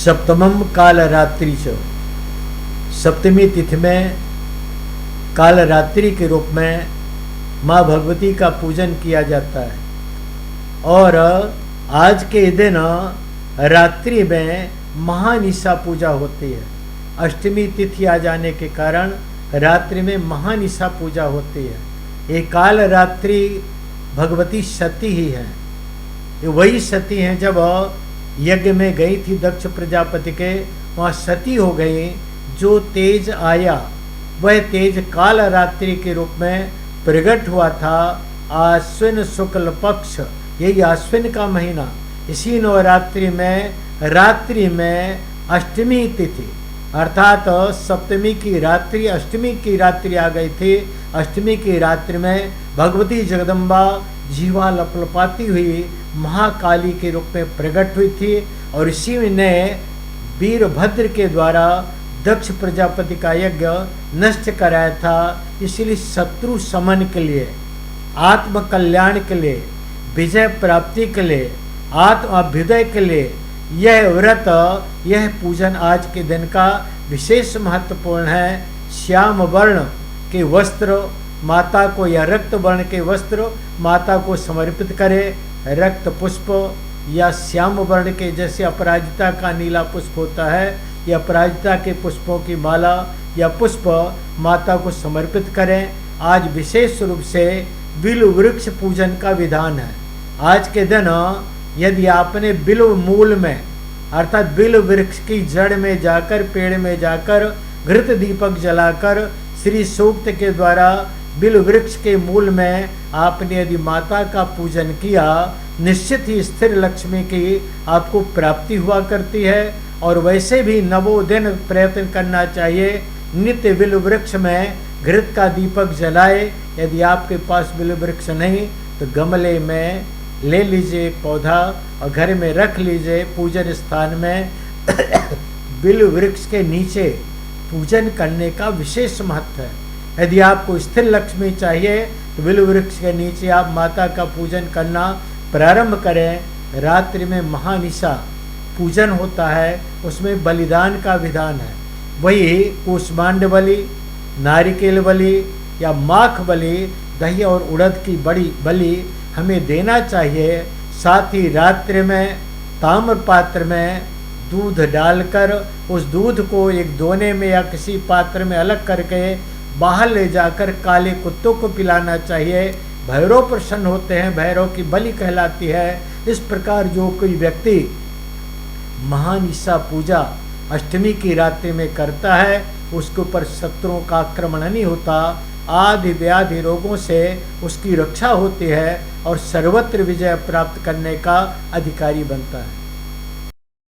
सप्तमम काल रात्रि च, सप्तमी तिथि में काल रात्रि के रूप में माँ भगवती का पूजन किया जाता है। और आज के दिन रात्रि में महानिशा पूजा होती है। अष्टमी तिथि आ जाने के कारण रात्रि में महानिशा पूजा होती है। ये काल रात्रि भगवती सती ही है। ये वही सती हैं जब यज्ञ में गई थी दक्ष प्रजापति के, वहाँ सती हो गई। जो तेज आया वह तेज काल रात्रि के रूप में प्रकट हुआ था। आश्विन शुक्ल पक्ष, यही आश्विन का महीना, इसी नवरात्रि में रात्रि में अष्टमी तिथि अर्थात सप्तमी की रात्रि अष्टमी की रात्रि आ गई थी। अष्टमी की रात्रि में भगवती जगदम्बा जीवा लपलपाती हुई महाकाली के रूप में प्रकट हुई थी। और इसी ने वीरभद्र के द्वारा दक्ष प्रजापति का यज्ञ नष्ट कराया था। इसलिए शत्रु समन के लिए, आत्म कल्याण के लिए, विजय प्राप्ति के लिए, आत्म अभ्युदय के लिए यह व्रत, यह पूजन आज के दिन का विशेष महत्वपूर्ण है। श्याम वर्ण के वस्त्र माता को या रक्त वर्ण के वस्त्र माता को समर्पित करें। रक्त पुष्प या श्याम वर्ण के, जैसे अपराजिता का नीला पुष्प होता है, या अपराजिता के पुष्पों की माला या पुष्प माता को समर्पित करें। आज विशेष रूप से बिल्व वृक्ष पूजन का विधान है। आज के दिन यदि आपने बिल्व मूल में अर्थात बिल्व वृक्ष की जड़ में जाकर, पेड़ में जाकर घृत दीपक जलाकर श्री सूक्त के द्वारा बिल्व वृक्ष के मूल में आपने यदि माता का पूजन किया, निश्चित ही स्थिर लक्ष्मी की आपको प्राप्ति हुआ करती है। और वैसे भी नवों दिन प्रयत्न करना चाहिए। नित्य बिल्व वृक्ष में घृत का दीपक जलाए। यदि आपके पास बिल्व वृक्ष नहीं तो गमले में ले लीजिए पौधा और घर में रख लीजिए। पूजन स्थान में बिल्व वृक्ष के नीचे पूजन करने का विशेष महत्व है। यदि आपको स्थिर लक्ष्मी चाहिए तो बिल्व वृक्ष के नीचे आप माता का पूजन करना प्रारंभ करें। रात्रि में महानिशा पूजन होता है, उसमें बलिदान का विधान है। वही कूष्मांड बलि, नारिकेल बलि या माख बलि, दही और उड़द की बड़ी बलि हमें देना चाहिए। साथ ही रात्रि में ताम्र पात्र में दूध डालकर उस दूध को एक दोने में या किसी पात्र में अलग करके बाहर ले जाकर काले कुत्तों को पिलाना चाहिए। भैरव प्रसन्न होते हैं, भैरव की बलि कहलाती है। इस प्रकार जो कोई व्यक्ति महानिशा पूजा अष्टमी की रात्रि में करता है, उसके ऊपर शत्रुओं का आक्रमण नहीं होता, आदि व्याधि रोगों से उसकी रक्षा होती है और सर्वत्र विजय प्राप्त करने का अधिकारी बनता है।